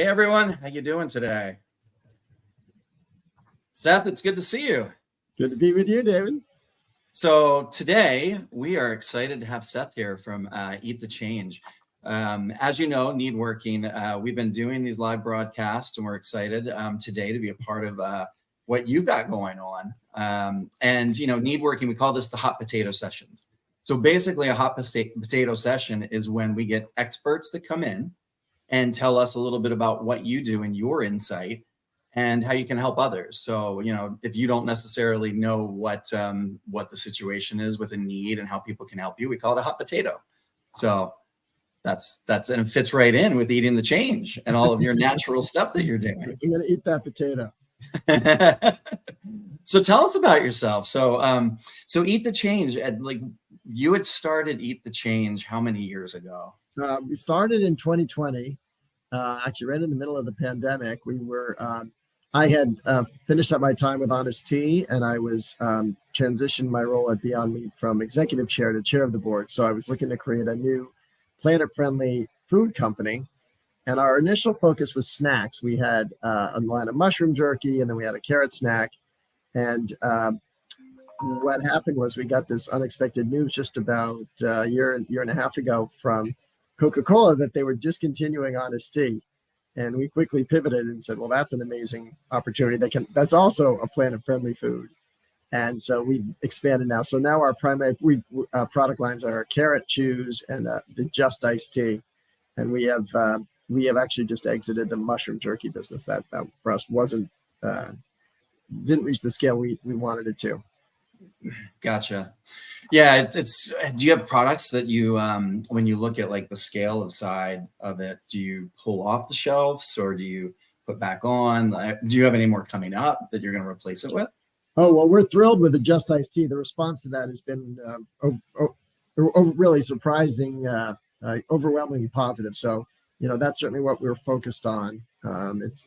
Hey everyone, how you doing today? Seth, it's good to see you. Good to be with you, David. So today we are excited to have Seth here from Eat the Change. As you know, Need Working, we've been doing these live broadcasts, and we're excited today to be a part of what you got going on. And Need Working, we call this the hot potato sessions. So basically, a hot potato session is when we get experts that come in and tell us a little bit about what you do and your insight and how you can help others. So, if you don't necessarily know what the situation is with a need and how people can help you, we call it a hot potato. So that's and it fits right in with eating the change and all of your natural stuff that you're doing. I'm going to eat that potato. So tell us about yourself. So Eat the Change, like you had started Eat the Change how many years ago? We started in 2020, actually right in the middle of the pandemic. I had finished up my time with Honest Tea, and I was transitioned my role at Beyond Meat from executive chair to chair of the board. So I was looking to create a new planet-friendly food company. And our initial focus was snacks. We had a line of mushroom jerky, and then we had a carrot snack. And what happened was we got this unexpected news just about a year and a half ago from Coca Cola that they were discontinuing Honest Tea. And we quickly pivoted and said, well, that's an amazing opportunity. That's also a planet-friendly food. And so we expanded now. So now our primary product lines are carrot chews and the Just Iced Tea. And we have actually just exited the mushroom jerky business that for us didn't reach the scale we wanted it to. Gotcha. Yeah, it's. Do you have products that you, when you look at like the scale of side of it, do you pull off the shelves or do you put back on? Do you have any more coming up that you're going to replace it with? Oh, well, we're thrilled with the Just Iced Tea. The response to that has been really surprising, overwhelmingly positive. So, that's certainly what we're focused on.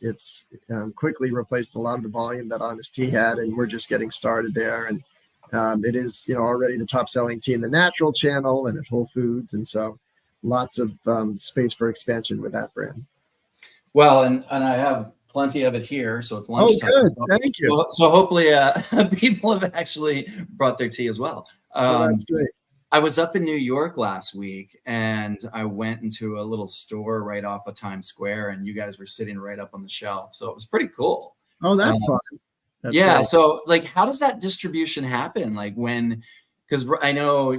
It's quickly replaced a lot of the volume that Honest Tea had, and we're just getting started there. And it is, already the top selling tea in the natural channel and at Whole Foods. And so lots of space for expansion with that brand. Well, and I have plenty of it here. So it's lunchtime. Oh, good. Thank you. So hopefully people have actually brought their tea as well. That's great. I was up in New York last week and I went into a little store right off of Times Square and you guys were sitting right up on the shelf. So it was pretty cool. Oh, that's fun. That's yeah. great. So like, how does that distribution happen? Like because I know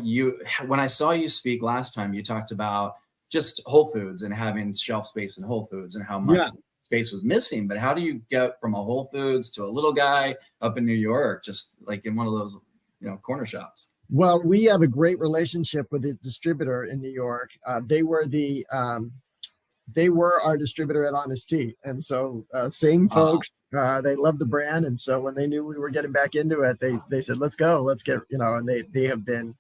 when I saw you speak last time, you talked about just Whole Foods and having shelf space in Whole Foods and how much space was missing. But how do you get from a Whole Foods to a little guy up in New York, just like in one of those, corner shops? Well, we have a great relationship with the distributor in New York. They were our distributor at Honest Tea. And so same folks, they love the brand. And so when they knew we were getting back into it, they said, let's go, let's get, and they have been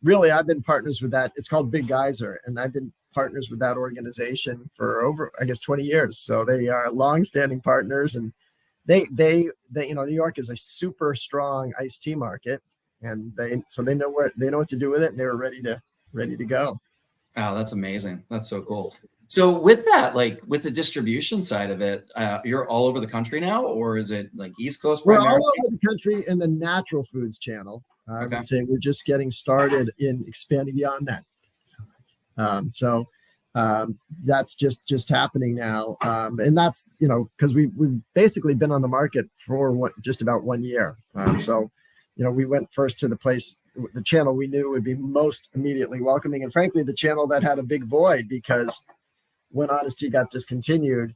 really, I've been partners with that. It's called Big Geyser. And I've been partners with that organization for over, 20 years. So they are longstanding partners, and they New York is a super strong iced tea market. And they know what to do with it, and they were ready to go. Oh, that's amazing. That's so cool. So with that, like with the distribution side of it, you're all over the country now, or is it like East Coast? We're all over the country in the natural foods channel. I Okay. would say we're just getting started in expanding beyond that. So that's just happening now, and that's because we've basically been on the market for just about 1 year. We went first to the channel we knew would be most immediately welcoming. And frankly, the channel that had a big void, because when Honest Tea got discontinued,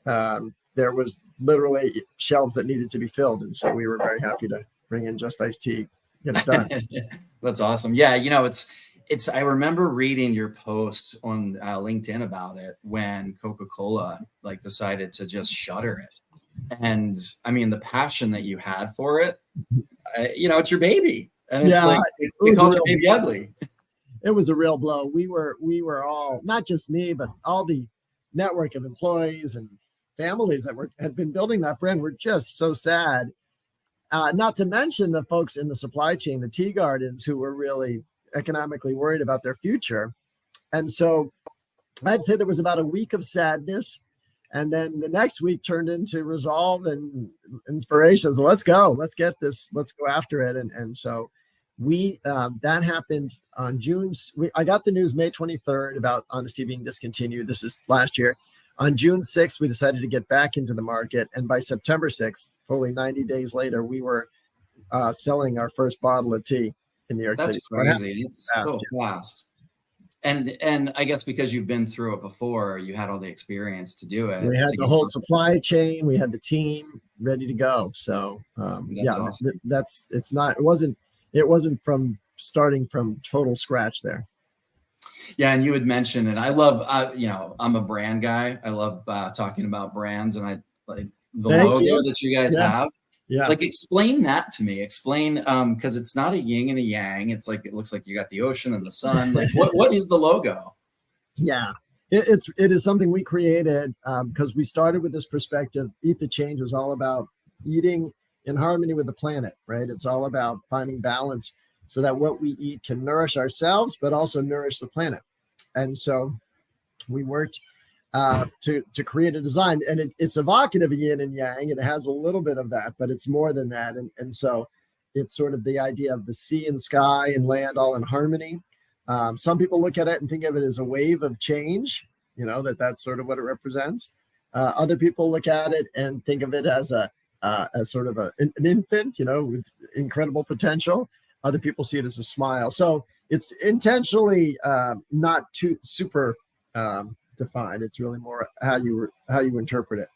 there was literally shelves that needed to be filled. And so we were very happy to bring in Just Iced Tea, get it done. That's awesome. Yeah. I remember reading your post on LinkedIn about it when Coca Cola decided to just shutter it. And I mean, the passion that you had for it, it's your baby, and it's we called your baby ugly. It was a real blow. We were all, not just me, but all the network of employees and families that had been building that brand were just so sad. Not to mention the folks in the supply chain, the tea gardens, who were really economically worried about their future. And so I'd say there was about a week of sadness. And then the next week turned into resolve and inspiration. So let's go. Let's get this. Let's go after it. And so that happened on I got the news May 23rd about Honesty being discontinued. This is last year. On June 6th, we decided to get back into the market. And by September 6th, fully 90 days later, we were selling our first bottle of tea in New York City. That's crazy. It's so fast. And I guess because you've been through it before, you had all the experience to do it. We had the whole supply chain. We had the team ready to go. So awesome. It wasn't from starting from total scratch there. Yeah, and you had mentioned, and I love, I'm a brand guy. I love talking about brands, and I like the logo that you guys have. Yeah. Like, explain that to me. Explain, because it's not a yin and a yang. It's like, it looks like you got the ocean and the sun. Like, what is the logo? Yeah, it is something we created because we started with this perspective. Eat the Change was all about eating in harmony with the planet, right? It's all about finding balance so that what we eat can nourish ourselves, but also nourish the planet. And so we worked to create a design, and it's evocative of yin and yang, and it has a little bit of that, but it's more than that. And so it's sort of the idea of the sea and sky and land all in harmony. Some people look at it and think of it as a wave of change, that's sort of what it represents. Other people look at it and think of it as as sort of an infant, with incredible potential. Other people see it as a smile. So it's intentionally not too super defined. It's really more how you interpret it.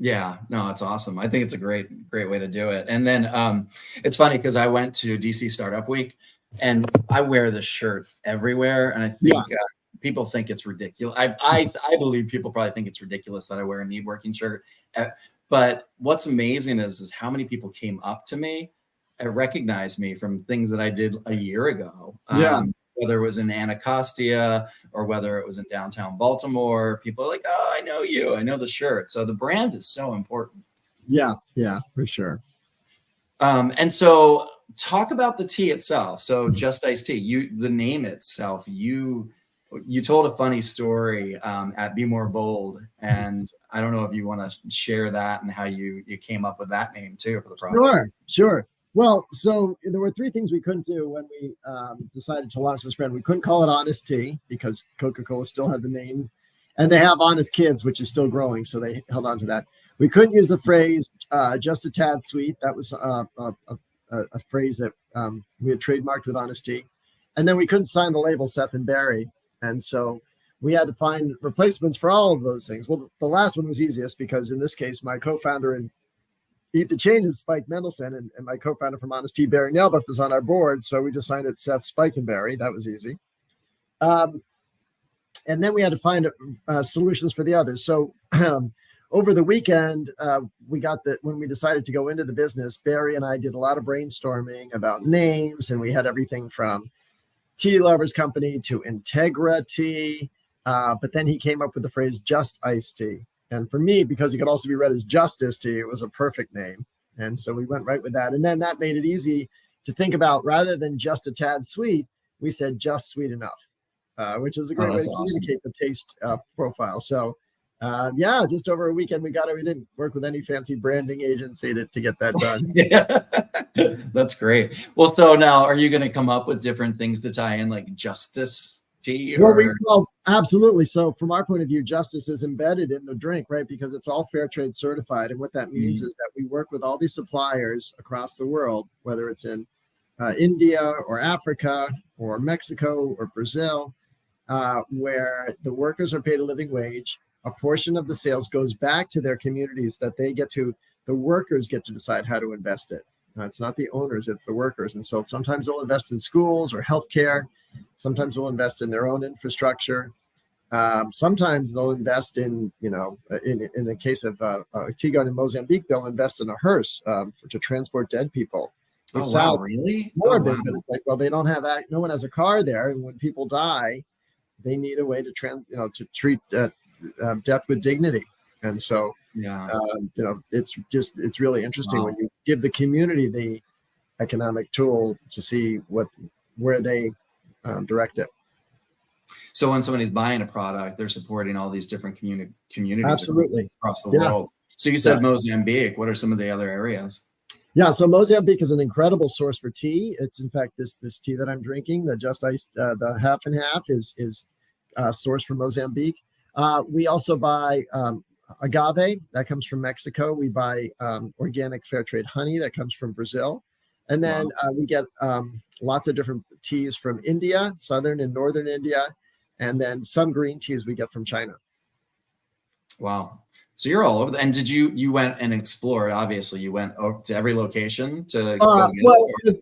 Yeah, no, it's awesome. I think it's a great way to do it. And then it's funny because I went to DC Startup Week, and I wear this shirt everywhere, and I think people think it's ridiculous. I believe people probably think it's ridiculous that I wear a Need Working shirt. But what's amazing is how many people came up to me and recognized me from things that I did a year ago. Whether it was in Anacostia or whether it was in downtown Baltimore, people are like, "Oh, I know you. I know the shirt." So the brand is so important. Yeah, for sure. And so talk about the tea itself. So Just Iced Tea, the name itself, you told a funny story at Be More Bold. And I don't know if you want to share that and how you came up with that name too for the product. Sure. Well, so there were three things we couldn't do when we decided to launch this brand. We couldn't call it Honest Tea because Coca Cola still had the name, and they have Honest Kids, which is still growing, so they held on to that. We couldn't use the phrase just a tad sweet. That was a phrase that we had trademarked with Honest Tea. And then we couldn't sign the label Seth and Barry. And so we had to find replacements for all of those things. Well, the last one was easiest because in this case, my co-founder and Eat the Change is Spike Mendelson, and my co-founder from Honest Tea, Barry Nelbuff, is on our board. So we just signed it Seth, Spike, and Barry. That was easy. And then we had to find solutions for the others. So over the weekend, we got that when we decided to go into the business, Barry and I did a lot of brainstorming about names, and we had everything from Tea Lovers Company to Integra Tea. But then he came up with the phrase Just Iced Tea. And for me, because it could also be read as Justice Tea, it was a perfect name. And so we went right with that. And then that made it easy to think about, rather than just a tad sweet, we said just sweet enough, which is a great way to communicate the taste profile. So just over a weekend, we got it. We didn't work with any fancy branding agency to get that done. Yeah, that's great. Well, so now are you going to come up with different things to tie in, like Justice Tea? Well, absolutely. So from our point of view, justice is embedded in the drink, right? Because it's all fair trade certified. And what that means is that we work with all these suppliers across the world, whether it's in India or Africa or Mexico or Brazil, where the workers are paid a living wage. A portion of the sales goes back to their communities that the workers get to decide how to invest it. It's not the owners, it's the workers. And so sometimes they'll invest in schools or healthcare. Sometimes they'll invest in their own infrastructure. Sometimes they'll invest in the case of Tea Garden in Mozambique, they'll invest in a hearse to transport dead people. It sounds really morbid, but it's like, well, they don't have no one has a car there, and when people die, they need a way to treat death with dignity. And so, it's really interesting when you give the community the economic tool to see where they direct it. So when somebody's buying a product, they're supporting all these different communities Absolutely. across the Yeah. world. So you said Mozambique. What are some of the other areas? Yeah, so Mozambique is an incredible source for tea. It's in fact this tea that I'm drinking, the Just Iced, the half and half, is sourced from Mozambique. We also buy agave that comes from Mexico. We buy organic fair trade honey that comes from Brazil, and then we get lots of different teas from India, southern and northern India, and then some green teas we get from China. Wow. So you're all over. And did you went and explored? Obviously, you went to every location to go get well, it?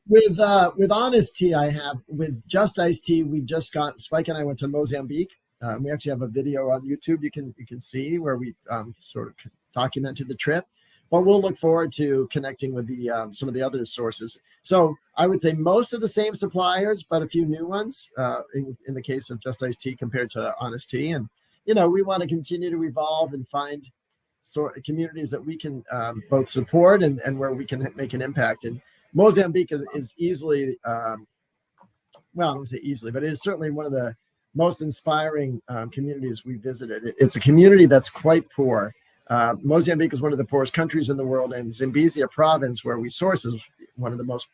with Honest Tea, I have. With Just Iced Tea, we've just got Spike and I went to Mozambique. We actually have a video on YouTube you can see where we sort of documented the trip. But we'll look forward to connecting with the some of the other sources. So I would say most of the same suppliers, but a few new ones in the case of Just Iced Tea compared to Honest Tea. And we want to continue to evolve and find communities that we can both support and where we can make an impact. And Mozambique is easily, well, I don't say easily, but it is certainly one of the most inspiring communities we visited. It's a community that's quite poor. Mozambique is one of the poorest countries in the world, and Zambezia province, where we source, is one of the most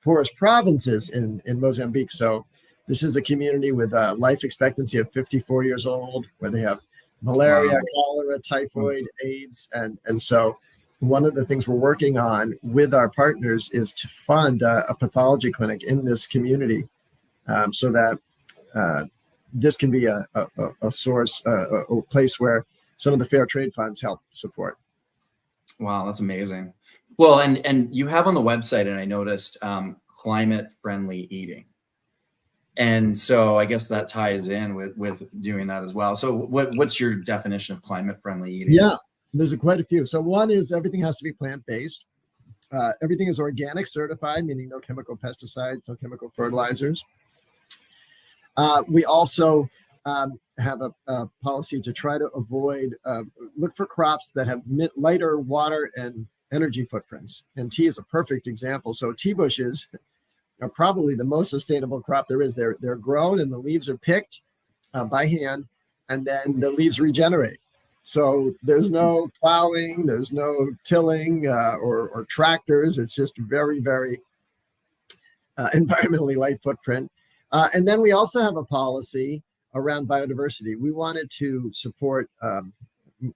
poorest provinces in Mozambique. So this is a community with a life expectancy of 54 years old, where they have malaria, cholera, typhoid, AIDS. And so one of the things we're working on with our partners is to fund a pathology clinic in this community so that this can be a source, a place where some of the fair trade funds help support. Wow, that's amazing. Well, and you have on the website, and I noticed climate friendly eating. And so I guess that ties in with doing that as well. So what's your definition of climate friendly eating? Yeah, there's quite a few. So one is everything has to be plant-based. Everything is organic certified, meaning no chemical pesticides, no chemical fertilizers. We also have a policy to try to avoid, look for crops that have lighter water and energy footprints. And tea is a perfect example. So tea bushes are probably the most sustainable crop there is. They're grown and the leaves are picked by hand, and then the leaves regenerate. So there's no plowing, there's no tilling or tractors. It's just very, very environmentally light footprint. And then we also have a policy around biodiversity. We wanted to support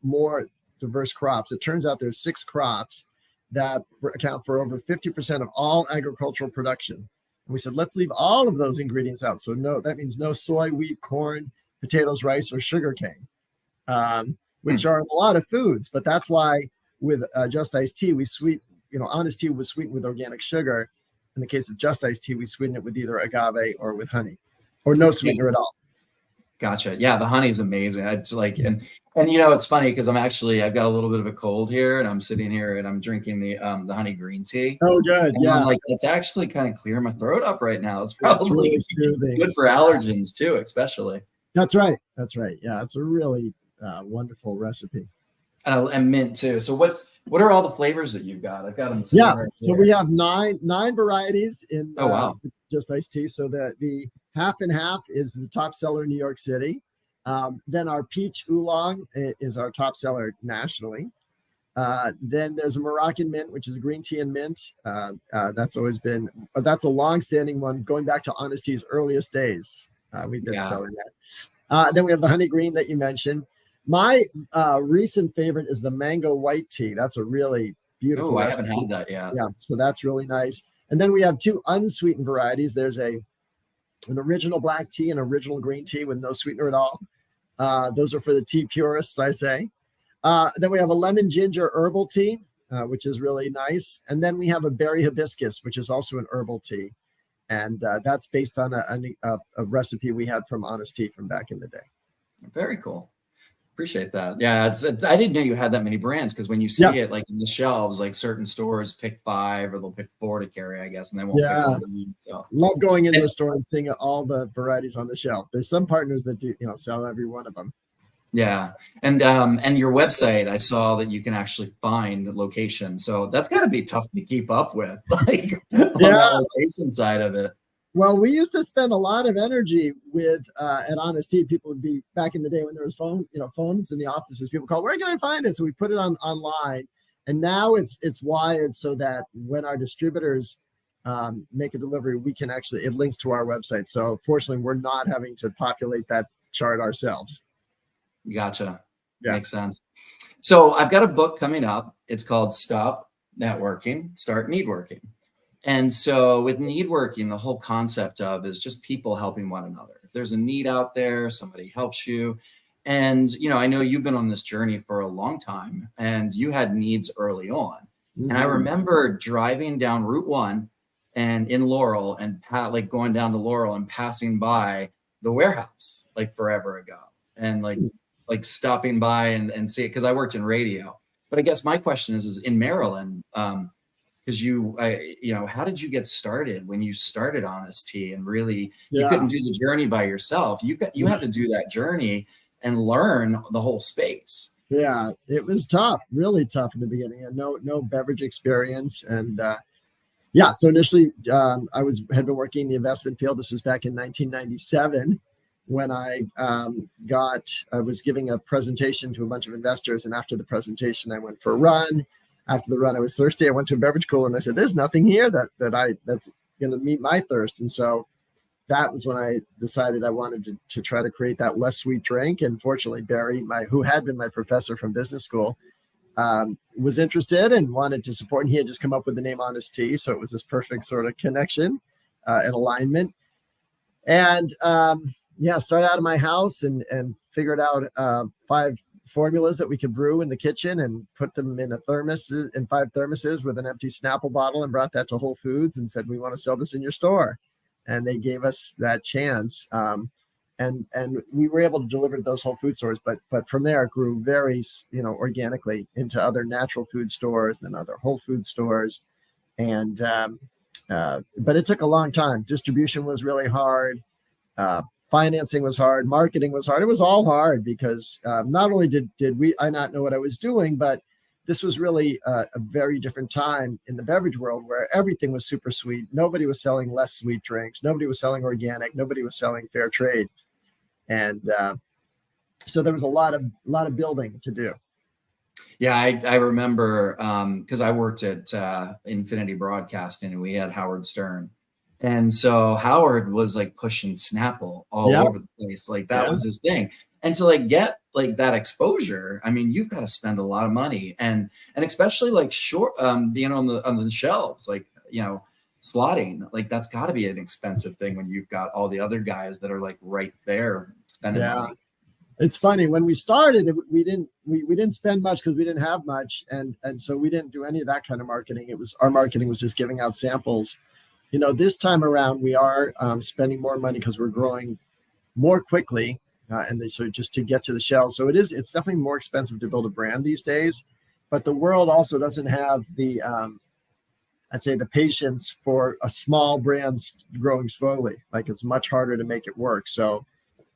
more diverse crops. It turns out there's 6 crops that account for over 50% of all agricultural production. And we said, let's leave all of those ingredients out. So that means no soy, wheat, corn, potatoes, rice, or sugarcane, which are a lot of foods. But that's why with Just Iced Tea, Honest Tea was sweetened with organic sugar. In the case of Just Iced Tea, we sweeten it with either agave or with honey, or no sweetener at all. Gotcha. Yeah, the honey is amazing. It's like, and it's funny because I've got a little bit of a cold here, and I'm sitting here and I'm drinking the honey green tea. Oh, good. And yeah. I'm like, it's actually kind of clearing my throat up right now. It's probably really good for allergens too, especially. That's right. Yeah, it's a really wonderful recipe. And mint too. So what are all the flavors that you've got? I've got them. Yeah. So we have nine varieties in Just Iced Tea. So the half and half is the top seller in New York City. Then our peach oolong is our top seller nationally. Then there's a Moroccan mint, which is a green tea and mint. That's a long-standing one going back to Honest Tea's earliest days. We've been selling that. Then we have the honey green that you mentioned. My recent favorite is the mango white tea. That's a really beautiful recipe. I haven't had that yet. Yeah, so that's really nice. And then we have 2 unsweetened varieties. There's an original black tea and original green tea with no sweetener at all. Those are for the tea purists, I say. Then we have a lemon ginger herbal tea, which is really nice. And then we have a berry hibiscus, which is also an herbal tea. And that's based on a recipe we had from Honest Tea from back in the day. Very cool. Appreciate that. Yeah, I didn't know you had that many brands, because when you see it like in the shelves, like certain stores pick 5 or they'll pick 4 to carry, I guess, and they won't pick all the meat. So love going into a store and seeing all the varieties on the shelf. There's some partners that do, sell every one of them. Yeah. And your website, I saw that you can actually find locations. So that's got to be tough to keep up with, like on that location side of it. Well, we used to spend a lot of energy with at Honest Tea. People would be back in the day when there was phones in the offices. People call, where can I find it? So we put it on online, and now it's wired so that when our distributors make a delivery, we can actually it links to our website. So fortunately, we're not having to populate that chart ourselves. Gotcha. Yeah. Makes sense. So I've got a book coming up. It's called Stop Networking, Start Need Working. And so with need working, the whole concept of is just people helping one another. If there's a need out there, somebody helps you. And, I know you've been on this journey for a long time and you had needs early on. Mm-hmm. And I remember driving down Route 1 and in Laurel and like going down to Laurel and passing by the warehouse like forever ago and like stopping by and see it because I worked in radio. But I guess my question is in Maryland, because how did you get started when you started Honest Tea and really you couldn't do the journey by yourself? You had to do that journey and learn the whole space. Yeah, it was tough, really tough in the beginning. I had no beverage experience. And so initially I had been working in the investment field. This was back in 1997 when I was giving a presentation to a bunch of investors. And after the presentation, I went for a run. After the run, I was thirsty. I went to a beverage cooler and I said, there's nothing here that's going to meet my thirst. And so that was when I decided I wanted to try to create that less sweet drink. And fortunately, Barry, who had been my professor from business school, was interested and wanted to support. And he had just come up with the name Honest Tea. So it was this perfect sort of connection and alignment. And started out of my house and figured out 5 formulas that we could brew in the kitchen and put them in 5 thermoses with an empty Snapple bottle and brought that to Whole Foods and said, we want to sell this in your store. And they gave us that chance. And we were able to deliver to those Whole Food stores, but from there it grew very, organically into other natural food stores and other Whole Food stores. And, but it took a long time. Distribution was really hard. Financing was hard. Marketing was hard. It was all hard because not only did I not know what I was doing, but this was really a very different time in the beverage world where everything was super sweet. Nobody was selling less sweet drinks. Nobody was selling organic. Nobody was selling fair trade. And so there was a lot of building to do. Yeah, I remember because I worked at Infinity Broadcasting and we had Howard Stern. And so Howard was like pushing Snapple all over the place. Like that was his thing. And to like get like that exposure, I mean, you've got to spend a lot of money and especially like being on the shelves, like, slotting, like that's got to be an expensive thing when you've got all the other guys that are like right there spending money. It's funny when we started, we didn't spend much because we didn't have much. And so we didn't do any of that kind of marketing. Our marketing was just giving out samples. This time around, we are spending more money because we're growing more quickly. So just to get to the shelves. So it's definitely more expensive to build a brand these days. But the world also doesn't have the, I'd say, the patience for a small brand growing slowly. Like it's much harder to make it work. So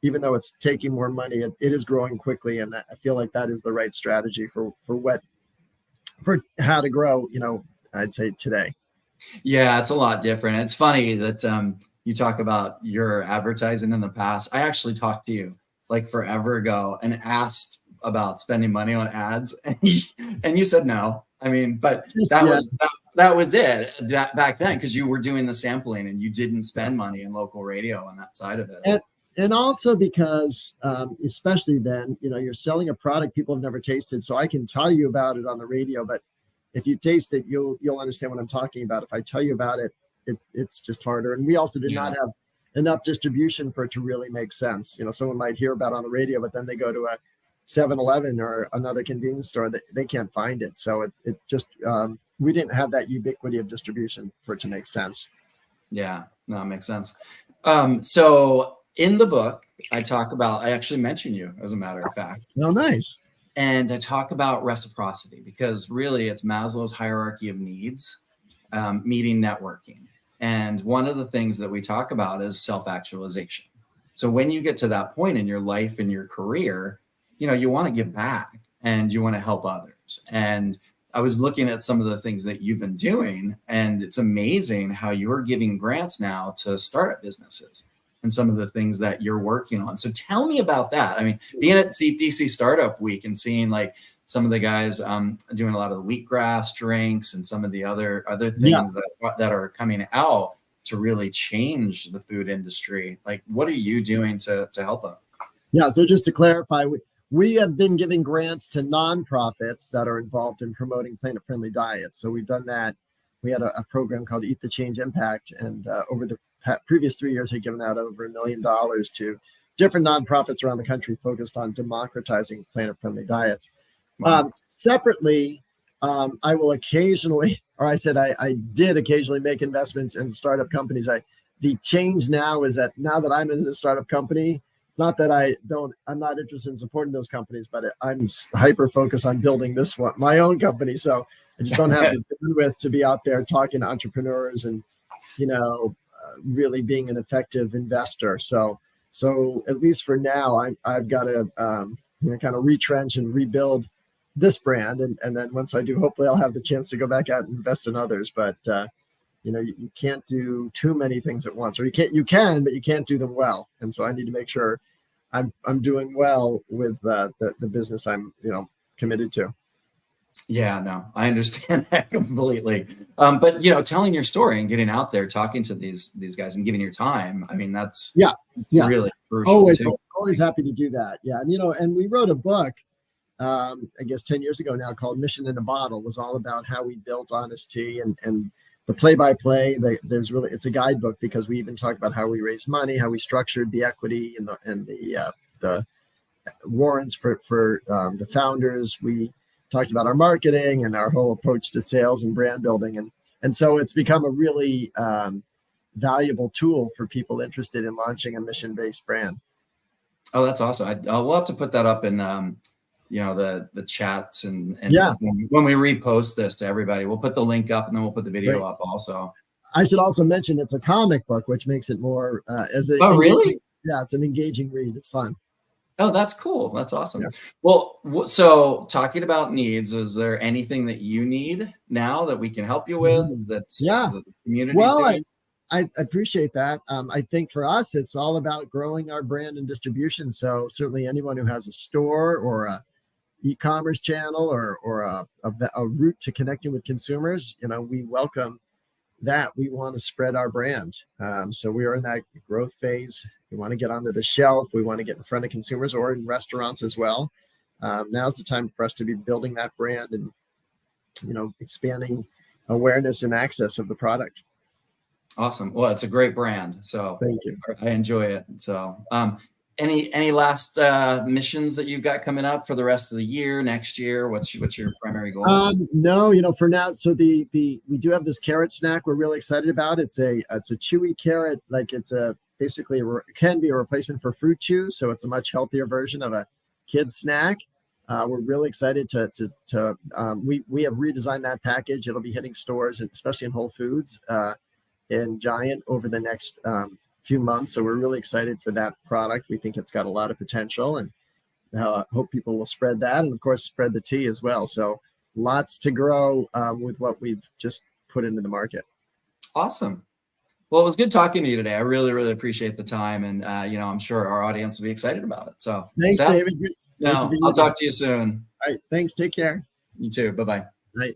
even though it's taking more money, it is growing quickly. And I feel like that is the right strategy for how to grow, I'd say today. Yeah, it's a lot different. It's funny that you talk about your advertising in the past. I actually talked to you like forever ago and asked about spending money on ads, and you said no. I mean, but that was it back then because you were doing the sampling and you didn't spend money in local radio on that side of it. And also because, especially then, you're selling a product people have never tasted. So I can tell you about it on the radio, but if you taste it, you'll understand what I'm talking about. If I tell you about it, it's just harder. And we also did not have enough distribution for it to really make sense. Someone might hear about it on the radio, but then they go to a 7-Eleven or another convenience store that they can't find it. So it just, we didn't have that ubiquity of distribution for it to make sense. Yeah, no, it makes sense. So in the book, I actually mention you as a matter of fact. Oh, nice. And I talk about reciprocity because really it's Maslow's hierarchy of needs, meeting networking. And one of the things that we talk about is self-actualization. So when you get to that point in your life and your career, you want to give back and you want to help others. And I was looking at some of the things that you've been doing, and it's amazing how you're giving grants now to startup businesses and some of the things that you're working on. So tell me about that. I mean, being at DC Startup Week and seeing like some of the guys doing a lot of the wheatgrass drinks and some of the other things that are coming out to really change the food industry. Like, what are you doing to help them? Yeah. So just to clarify, we have been giving grants to nonprofits that are involved in promoting planet-friendly diets. So we've done that. We had a program called Eat the Change Impact, and over the previous 3 years, had given out over $1 million to different nonprofits around the country focused on democratizing planet-friendly diets. Wow. Separately, I will occasionally, or I did occasionally make investments in startup companies. The change now is that now that I'm in the startup company, not that I'm not interested in supporting those companies, but I'm hyper focused on building this one, my own company. So I just don't have the bandwidth to be out there talking to entrepreneurs and, really being an effective investor. So at least for now, I've got to kind of retrench and rebuild this brand. And then once I do, hopefully I'll have the chance to go back out and invest in others. But, you can't do too many things at once, or you can, but you can't do them well. And so I need to make sure I'm doing well with the business I'm committed to. Yeah, no, I understand that completely. But telling your story and getting out there, talking to these guys and giving your time, I mean, that's really crucial. Always happy to do that. Yeah, and we wrote a book, I guess 10 years ago now, called Mission in a Bottle. It was all about how we built Honest Tea and the play-by-play. It's a guidebook, because we even talk about how we raised money, how we structured the equity and the warrants for the founders. We talked about our marketing and our whole approach to sales and brand building, and so it's become a really valuable tool for people interested in launching a mission-based brand. Oh, that's awesome. We'll have to put that up in the chats and when we repost this to everybody, we'll put the link up, and then we'll put the video up also. I should also mention it's a comic book, which makes it more really? Yeah, it's an engaging read. It's fun. Oh, that's cool. That's awesome. Yeah. Well, so talking about needs, is there anything that you need now that we can help you with? That's the community. Well, I appreciate that. I think for us, it's all about growing our brand and distribution. So certainly anyone who has a store or a e-commerce channel or a route to connecting with consumers, we welcome that. We want to spread our brand. So we are in that growth phase. We want to get onto the shelf. We want to get in front of consumers, or in restaurants as well. Now's the time for us to be building that brand and, expanding awareness and access of the product. Awesome. Well, it's a great brand. So thank you. I enjoy it. So, any last missions that you've got coming up for the rest of the year, next year? What's your primary goal? No, for now. So we do have this carrot snack we're really excited about. It's a chewy carrot, like it's basically can be a replacement for fruit chews. So it's a much healthier version of a kid's snack. We're really excited we have redesigned that package. It'll be hitting stores, especially in Whole Foods and Giant, over the next few months. So we're really excited for that product. We think it's got a lot of potential, and hope people will spread that, and of course spread the tea as well. So lots to grow with what we've just put into the market. Awesome. Well, it was good talking to you today. I really, really appreciate the time, and I'm sure our audience will be excited about it. So thanks, Seth, David. I'll talk to you soon. All right. Thanks. Take care. You too. Bye-bye. Right.